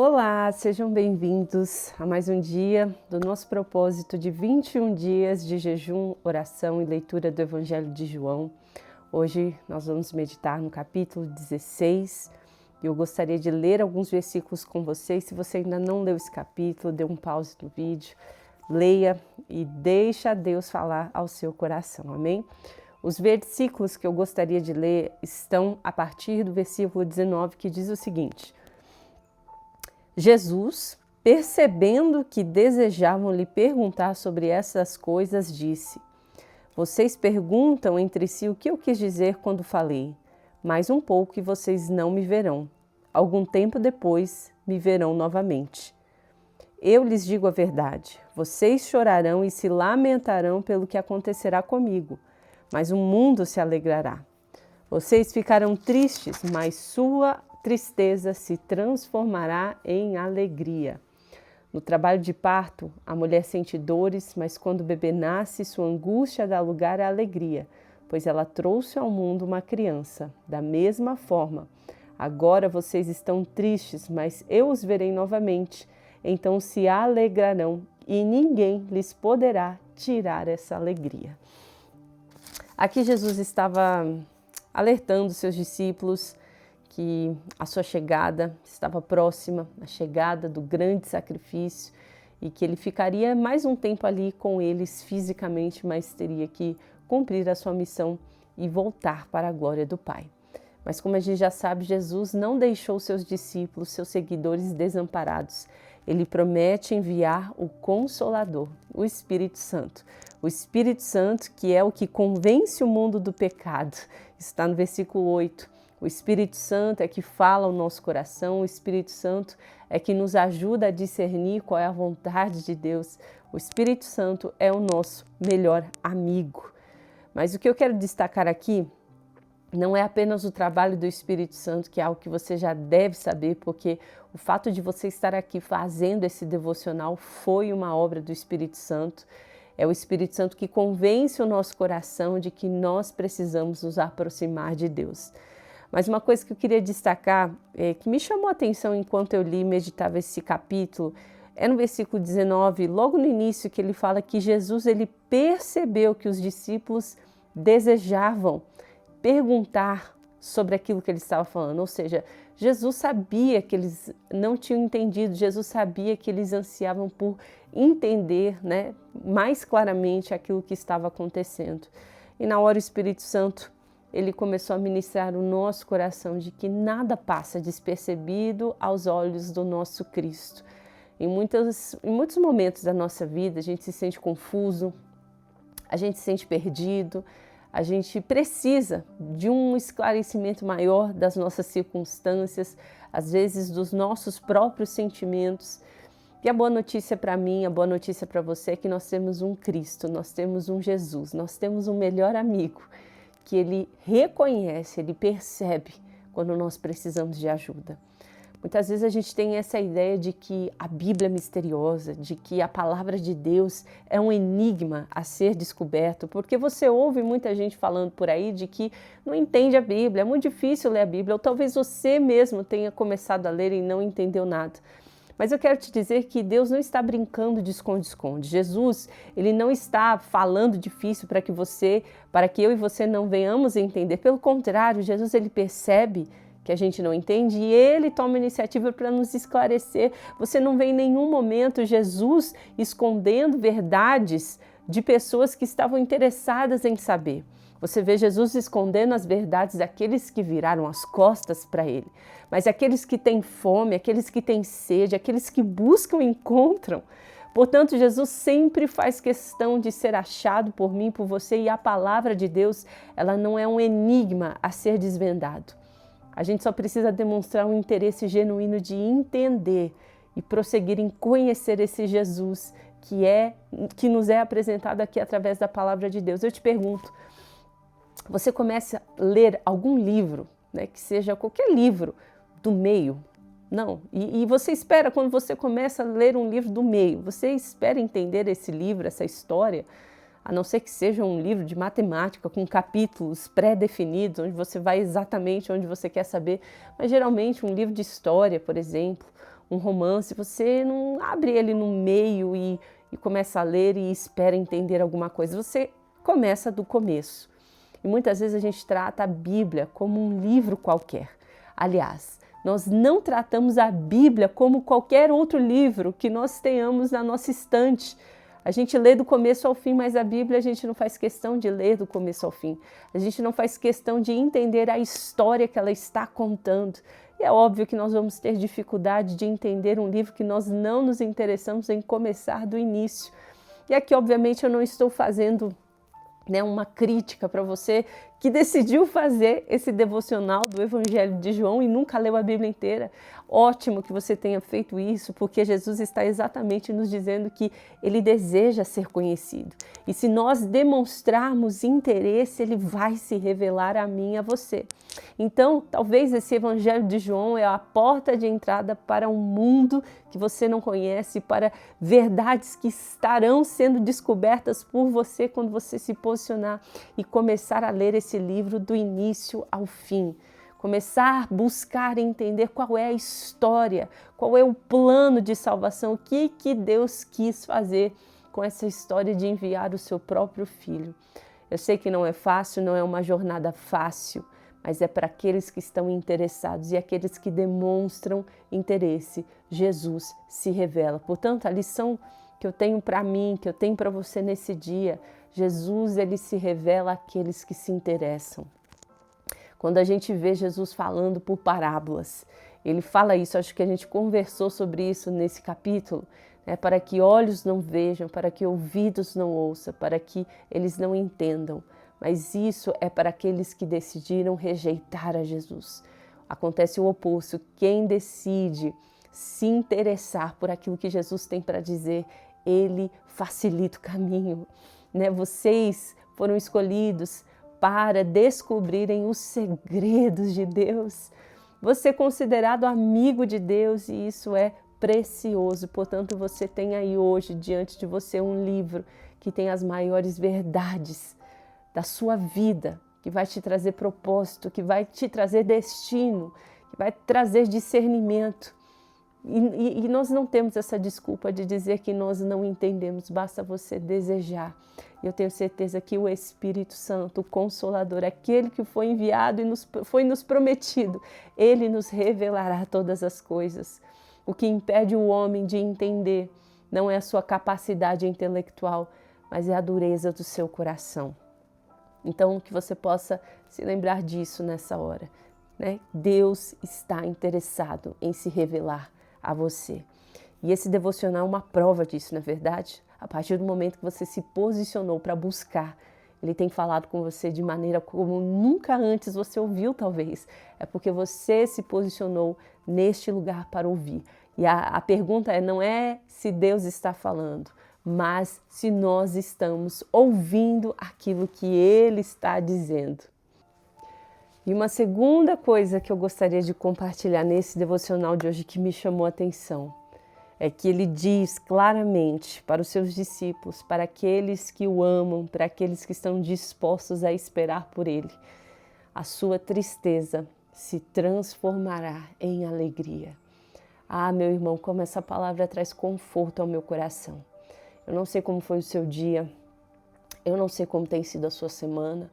Olá, sejam bem-vindos a mais um dia do nosso propósito de 21 dias de jejum, oração e leitura do Evangelho de João. Hoje nós vamos meditar no capítulo 16 e eu gostaria de ler alguns versículos com vocês. Se você ainda não leu esse capítulo, dê um pause no vídeo, leia e deixa Deus falar ao seu coração, amém? Os versículos que eu gostaria de ler estão a partir do versículo 19, que diz o seguinte: Jesus, percebendo que desejavam lhe perguntar sobre essas coisas, disse: Vocês perguntam entre si o que eu quis dizer quando falei. Mais um pouco e vocês não me verão. Algum tempo depois me verão novamente. Eu lhes digo a verdade. Vocês chorarão e se lamentarão pelo que acontecerá comigo, mas o mundo se alegrará. Vocês ficarão tristes, mas sua tristeza se transformará em alegria. No trabalho de parto, a mulher sente dores, mas quando o bebê nasce, sua angústia dá lugar à alegria, pois ela trouxe ao mundo uma criança. Da mesma forma, agora vocês estão tristes, mas eu os verei novamente, então se alegrarão e ninguém lhes poderá tirar essa alegria. Aqui Jesus estava alertando seus discípulos que a sua chegada estava próxima, a chegada do grande sacrifício, e que ele ficaria mais um tempo ali com eles fisicamente, mas teria que cumprir a sua missão e voltar para a glória do Pai. Mas como a gente já sabe, Jesus não deixou seus discípulos, seus seguidores desamparados. Ele promete enviar o Consolador, o Espírito Santo. O Espírito Santo, que é o que convence o mundo do pecado, está no versículo 8. O Espírito Santo é que fala ao nosso coração, o Espírito Santo é que nos ajuda a discernir qual é a vontade de Deus. O Espírito Santo é o nosso melhor amigo. Mas o que eu quero destacar aqui não é apenas o trabalho do Espírito Santo, que é algo que você já deve saber, porque o fato de você estar aqui fazendo esse devocional foi uma obra do Espírito Santo. É o Espírito Santo que convence o nosso coração de que nós precisamos nos aproximar de Deus. Mas uma coisa que eu queria destacar, que me chamou a atenção enquanto eu li e meditava esse capítulo, é no versículo 19, logo no início, que ele fala que Jesus ele percebeu que os discípulos desejavam perguntar sobre aquilo que ele estava falando. Ou seja, Jesus sabia que eles não tinham entendido, Jesus sabia que eles ansiavam por entender, né, mais claramente aquilo que estava acontecendo. E na hora o Espírito Santo ele começou a ministrar o nosso coração de que nada passa despercebido aos olhos do nosso Cristo. Em muitos momentos da nossa vida, a gente se sente confuso, a gente se sente perdido, a gente precisa de um esclarecimento maior das nossas circunstâncias, às vezes dos nossos próprios sentimentos. E a boa notícia para mim, a boa notícia para você é que nós temos um Cristo, nós temos um Jesus, nós temos um melhor amigo, que ele reconhece, ele percebe quando nós precisamos de ajuda. Muitas vezes a gente tem essa ideia de que a Bíblia é misteriosa, de que a palavra de Deus é um enigma a ser descoberto, porque você ouve muita gente falando por aí de que não entende a Bíblia, é muito difícil ler a Bíblia, ou talvez você mesmo tenha começado a ler e não entendeu nada. Mas eu quero te dizer que Deus não está brincando de esconde-esconde. Jesus, ele não está falando difícil para que eu e você não venhamos a entender. Pelo contrário, Jesus ele percebe que a gente não entende e ele toma iniciativa para nos esclarecer. Você não vê em nenhum momento Jesus escondendo verdades de pessoas que estavam interessadas em saber. Você vê Jesus escondendo as verdades daqueles que viraram as costas para ele. Mas aqueles que têm fome, aqueles que têm sede, aqueles que buscam, encontram. Portanto, Jesus sempre faz questão de ser achado por mim, por você, e a palavra de Deus, ela não é um enigma a ser desvendado. A gente só precisa demonstrar um interesse genuíno de entender e prosseguir em conhecer esse Jesus que nos é apresentado aqui através da palavra de Deus. Eu te pergunto, você começa a ler algum livro, né, que seja qualquer livro do meio? Não. E você espera, quando você começa a ler um livro do meio, você espera entender esse livro, essa história, a não ser que seja um livro de matemática com capítulos pré-definidos, onde você vai exatamente onde você quer saber, mas geralmente um livro de história, por exemplo, um romance, você não abre ele no meio e começa a ler e espera entender alguma coisa. Você começa do começo. E muitas vezes a gente trata a Bíblia como um livro qualquer. Aliás, nós não tratamos a Bíblia como qualquer outro livro que nós tenhamos na nossa estante. A gente lê do começo ao fim, mas a Bíblia a gente não faz questão de ler do começo ao fim. A gente não faz questão de entender a história que ela está contando. E é óbvio que nós vamos ter dificuldade de entender um livro que nós não nos interessamos em começar do início. E aqui, obviamente, eu não estou fazendo uma crítica para você que decidiu fazer esse devocional do Evangelho de João e nunca leu a Bíblia inteira. Ótimo que você tenha feito isso, porque Jesus está exatamente nos dizendo que ele deseja ser conhecido. E se nós demonstrarmos interesse, ele vai se revelar a mim e a você. Então, talvez esse Evangelho de João é a porta de entrada para um mundo que você não conhece, para verdades que estarão sendo descobertas por você quando você se posicionar e começar a ler esse livro do início ao fim. Começar a buscar entender qual é a história, qual é o plano de salvação, o que Deus quis fazer com essa história de enviar o seu próprio Filho. Eu sei que não é fácil, não é uma jornada fácil, mas é para aqueles que estão interessados e aqueles que demonstram interesse. Jesus se revela. Portanto, a lição que eu tenho para mim, que eu tenho para você nesse dia, Jesus, ele se revela àqueles que se interessam. Quando a gente vê Jesus falando por parábolas, ele fala isso, acho que a gente conversou sobre isso nesse capítulo, para que olhos não vejam, para que ouvidos não ouçam, para que eles não entendam. Mas isso é para aqueles que decidiram rejeitar a Jesus. Acontece o oposto. Quem decide se interessar por aquilo que Jesus tem para dizer, ele facilita o caminho. Vocês foram escolhidos para descobrirem os segredos de Deus. Você é considerado amigo de Deus e isso é precioso. Portanto, você tem aí hoje diante de você um livro que tem as maiores verdades da sua vida, que vai te trazer propósito, que vai te trazer destino, que vai trazer discernimento. E nós não temos essa desculpa de dizer que nós não entendemos, basta você desejar. E eu tenho certeza que o Espírito Santo, o Consolador, aquele que foi enviado e foi nos prometido, ele nos revelará todas as coisas. O que impede o homem de entender não é a sua capacidade intelectual, mas é a dureza do seu coração. Então, que você possa se lembrar disso nessa hora, Deus está interessado em se revelar a você. E esse devocional é uma prova disso, não é verdade? A partir do momento que você se posicionou para buscar, ele tem falado com você de maneira como nunca antes você ouviu, talvez. É porque você se posicionou neste lugar para ouvir. E a pergunta não é se Deus está falando, mas se nós estamos ouvindo aquilo que Ele está dizendo. E uma segunda coisa que eu gostaria de compartilhar nesse devocional de hoje que me chamou a atenção é que ele diz claramente para os seus discípulos, para aqueles que o amam, para aqueles que estão dispostos a esperar por Ele, a sua tristeza se transformará em alegria. Ah, meu irmão, como essa palavra traz conforto ao meu coração. Eu não sei como foi o seu dia, eu não sei como tem sido a sua semana,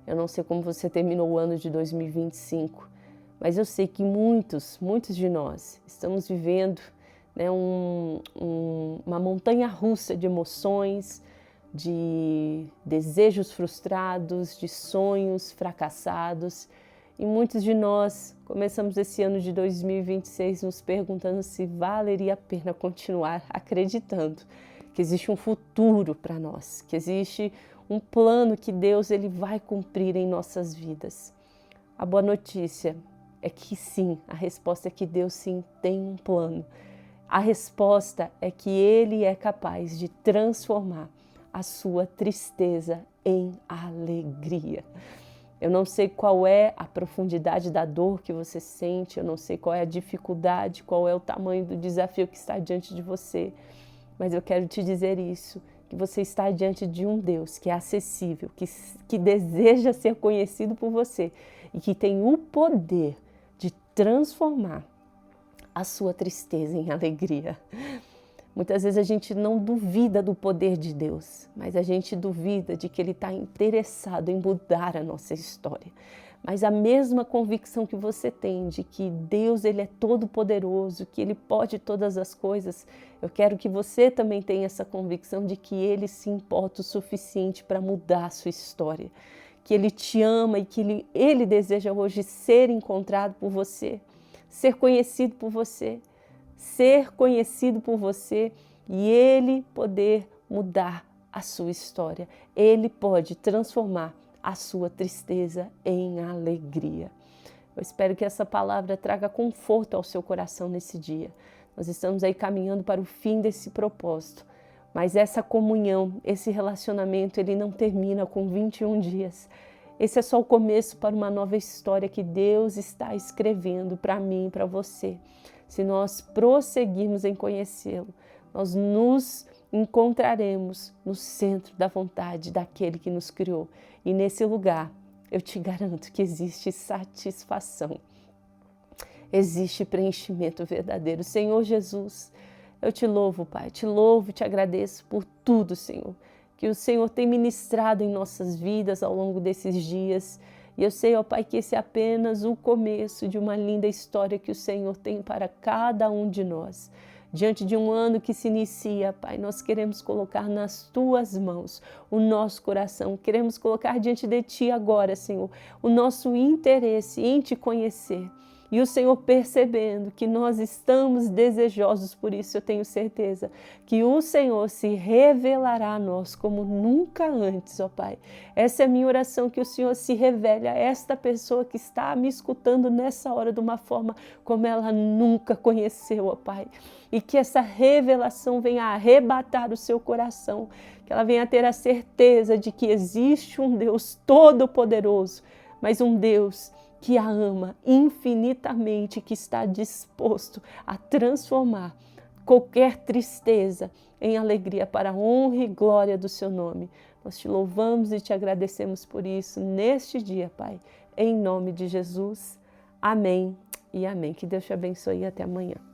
eu não sei como você terminou o ano de 2025, mas eu sei que muitos de nós estamos vivendo uma montanha-russa de emoções, de desejos frustrados, de sonhos fracassados. E muitos de nós começamos esse ano de 2026 nos perguntando se valeria a pena continuar acreditando que existe um futuro para nós, que existe um plano que Deus ele vai cumprir em nossas vidas. A boa notícia é que sim, a resposta é que Deus sim tem um plano. A resposta é que Ele é capaz de transformar a sua tristeza em alegria. Eu não sei qual é a profundidade da dor que você sente, eu não sei qual é a dificuldade, qual é o tamanho do desafio que está diante de você, mas eu quero te dizer isso, que você está diante de um Deus que é acessível, que deseja ser conhecido por você e que tem o poder de transformar a sua tristeza em alegria. Muitas vezes a gente não duvida do poder de Deus, mas a gente duvida de que Ele está interessado em mudar a nossa história. Mas a mesma convicção que você tem de que Deus Ele é todo poderoso, que Ele pode todas as coisas, eu quero que você também tenha essa convicção de que Ele se importa o suficiente para mudar a sua história, que Ele te ama e que Ele deseja hoje ser encontrado por você, ser conhecido por você, e Ele poder mudar a sua história. Ele pode transformar a sua tristeza em alegria. Eu espero que essa palavra traga conforto ao seu coração nesse dia. Nós estamos aí caminhando para o fim desse propósito, mas essa comunhão, esse relacionamento, ele não termina com 21 dias. Esse é só o começo para uma nova história que Deus está escrevendo para mim e para você. Se nós prosseguirmos em conhecê-lo, nós nos encontraremos no centro da vontade daquele que nos criou. E nesse lugar, eu te garanto que existe satisfação, existe preenchimento verdadeiro. Senhor Jesus, eu te louvo, Pai, te louvo e te agradeço por tudo, Senhor, que o Senhor tem ministrado em nossas vidas ao longo desses dias. E eu sei, ó Pai, que esse é apenas o começo de uma linda história que o Senhor tem para cada um de nós. Diante de um ano que se inicia, Pai, nós queremos colocar nas Tuas mãos o nosso coração. Queremos colocar diante de Ti agora, Senhor, o nosso interesse em Te conhecer. E o Senhor percebendo que nós estamos desejosos por isso, eu tenho certeza que o Senhor se revelará a nós como nunca antes, ó Pai. Essa é a minha oração, que o Senhor se revele a esta pessoa que está me escutando nessa hora de uma forma como ela nunca conheceu, ó Pai. E que essa revelação venha arrebatar o seu coração, que ela venha ter a certeza de que existe um Deus todo-poderoso, mas um Deus que a ama infinitamente, que está disposto a transformar qualquer tristeza em alegria para a honra e glória do seu nome. Nós te louvamos e te agradecemos por isso neste dia, Pai, em nome de Jesus. Amém e amém. Que Deus te abençoe e até amanhã.